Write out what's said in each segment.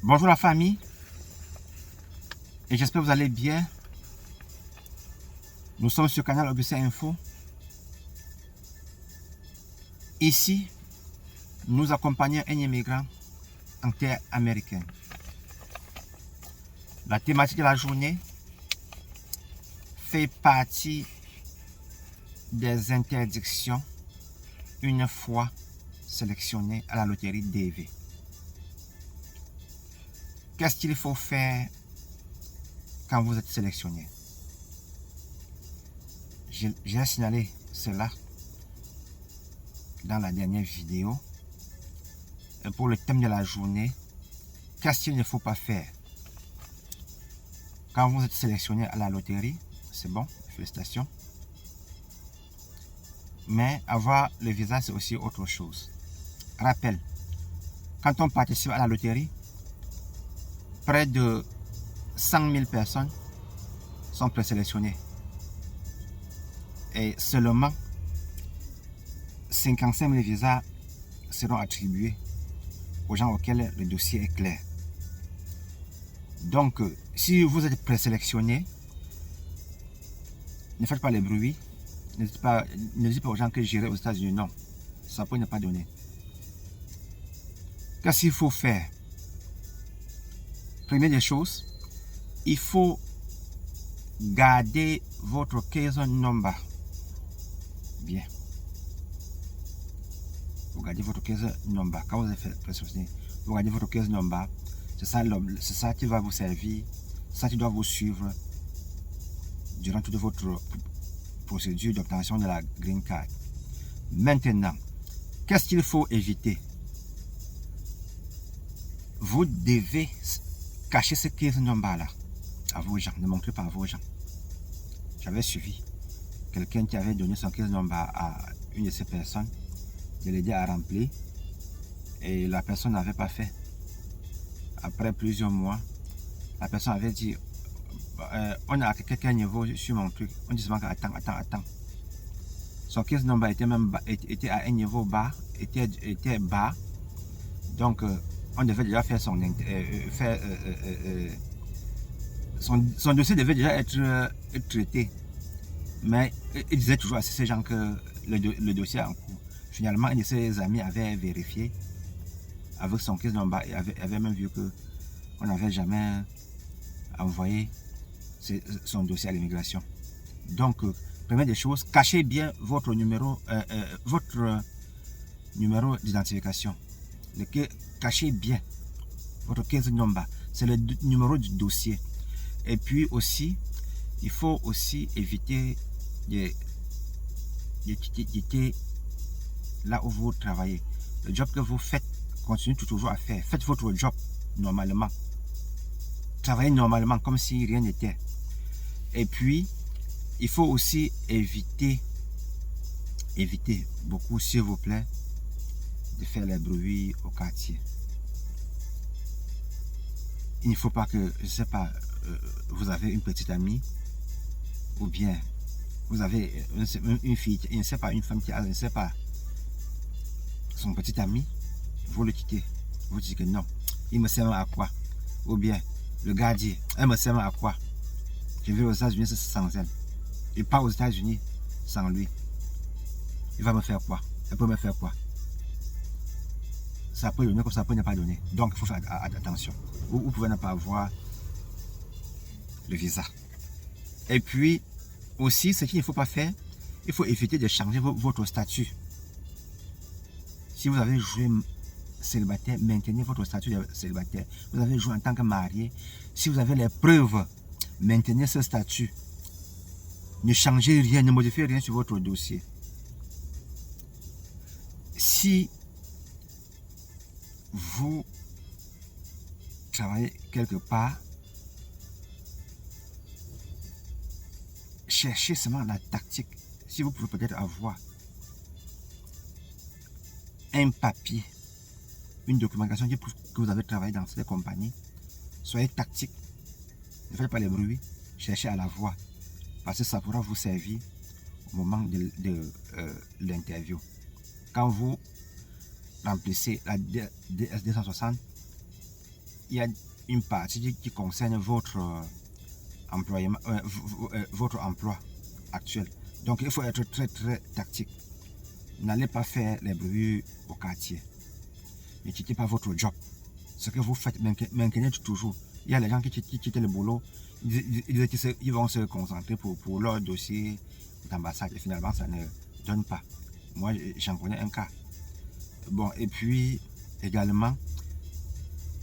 Bonjour la famille, et j'espère que vous allez bien. Nous sommes sur le canal Augustin Info. Ici, nous accompagnons un immigrant en terre américaine. La thématique de la journée fait partie des interdictions une fois sélectionné à la loterie DV. Qu'est-ce qu'il faut faire quand vous êtes sélectionné? J'ai signalé cela dans la dernière vidéo. Et pour le thème de la journée, qu'est-ce qu'il ne faut pas faire? Quand vous êtes sélectionné à la loterie, c'est bon, félicitations. Mais avoir le visa, c'est aussi autre chose. Rappel, quand on participe à la loterie, près de 100 000 personnes sont présélectionnées. Et seulement 55 000 visas seront attribués aux gens auxquels le dossier est clair. Donc, si vous êtes présélectionné, ne faites pas les bruits. Ne dites pas aux gens que j'irai aux États-Unis. Non, ça peut ne pas donner. Qu'est-ce qu'il faut faire? Première des choses, il faut garder votre case number. Bien. Vous gardez votre case number. Quand vous êtes fait présélectionner, vous gardez votre case number. C'est ça qui va vous servir, ça qui doit vous suivre durant toute votre procédure d'obtention de la green card. Maintenant, qu'est-ce qu'il faut éviter? Vous devez cacher ce case number-là à vos gens, ne montrez pas à vos gens. J'avais suivi quelqu'un qui avait donné son case number à une de ces personnes, de l'aider à remplir, et la personne n'avait pas fait. Après plusieurs mois, la personne avait dit on a quelqu'un niveau sur mon truc. On dit souvent attends. Son case number était à un niveau bas, était bas. Donc on devait déjà faire son dossier devait déjà être traité. Mais il disait toujours à ces gens que le dossier est en cours. Finalement, un de ses amis avait vérifié avec son case number et avait même vu que on n'avait jamais envoyé son dossier à l'immigration. Donc, première des choses, cachez bien votre numéro d'identification. Cachez bien votre case number. C'est le numéro du dossier. Et puis aussi, il faut aussi éviter de quitter là où vous travaillez. Le job que vous faites, continuez toujours à faire. Faites votre job normalement. Travaillez normalement comme si rien n'était. Et puis, il faut aussi éviter beaucoup, s'il vous plaît, de faire les bruits au quartier. Il ne faut pas que, je ne sais pas, vous avez une petite amie, ou bien vous avez une fille, je ne sais pas, une femme qui a, je ne sais pas, son petit ami, vous le quittez. Vous dites que non, il me sert à quoi? Ou bien, le gars dit, elle me sert à quoi? Je vais aux États-Unis sans elle. Il part aux États-Unis sans lui. Il va me faire quoi? Elle peut me faire quoi? Ça peut donner comme ça peut ne pas donner. Donc, il faut faire attention. Vous pouvez ne pas avoir le visa. Et puis, aussi, ce qu'il ne faut pas faire, il faut éviter de changer votre statut. Si vous avez joué célibataire, maintenez votre statut de célibataire. Vous avez joué en tant que marié. Si vous avez les preuves, maintenez ce statut. Ne changez rien, ne modifiez rien sur votre dossier. Si vous travaillez quelque part, cherchez seulement la tactique. Si vous pouvez peut-être avoir un papier, une documentation qui prouve que vous avez travaillé dans cette compagnie, soyez tactique. Ne faites pas les bruits, cherchez à la voir. Parce que ça pourra vous servir au moment de l'interview. Quand vous remplissez la DS260, il y a une partie qui concerne votre votre emploi actuel. Donc, il faut être très, très tactique. N'allez pas faire les bruits au quartier. Ne quittez pas votre job. Ce que vous faites, maintenez toujours. Il y a les gens qui quittent le boulot, ils vont se concentrer pour leur dossier d'ambassade et finalement, ça ne donne pas. Moi, j'en connais un cas. Bon, et puis, également,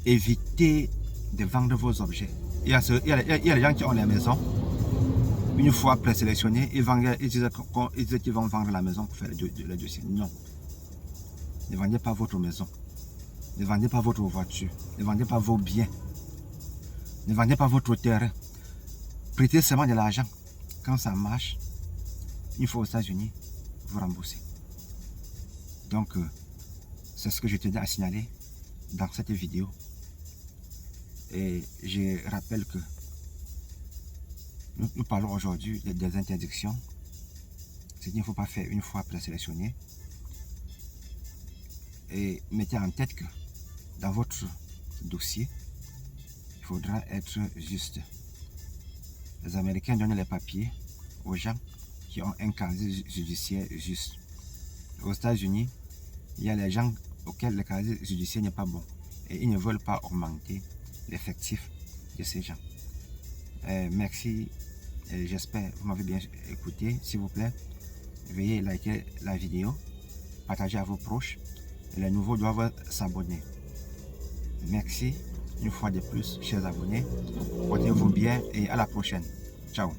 évitez de vendre vos objets. Il y a les gens qui ont les maisons. Une fois présélectionnés, ils disent qu'ils vont vendre la maison pour faire le dossier. Non. Ne vendez pas votre maison. Ne vendez pas votre voiture. Ne vendez pas vos biens. Ne vendez pas votre terrain. Prêtez seulement de l'argent. Quand ça marche, une fois aux États-Unis, vous remboursez. Donc, c'est ce que je tenais à signaler dans cette vidéo. Et je rappelle que nous parlons aujourd'hui des interdictions. C'est qu'il ne faut pas faire une fois présélectionné. Et mettez en tête que dans votre dossier, il faudra être juste. Les Américains donnent les papiers aux gens qui ont un casier judiciaire juste. Aux États-Unis, il y a les gens auxquels le casier judiciaire n'est pas bon. Et ils ne veulent pas augmenter l'effectif de ces gens. Merci. J'espère que vous m'avez bien écouté. S'il vous plaît, veuillez liker la vidéo, partager à vos proches. Et les nouveaux doivent s'abonner. Merci une fois de plus, chers abonnés. Portez-vous bien et à la prochaine. Ciao.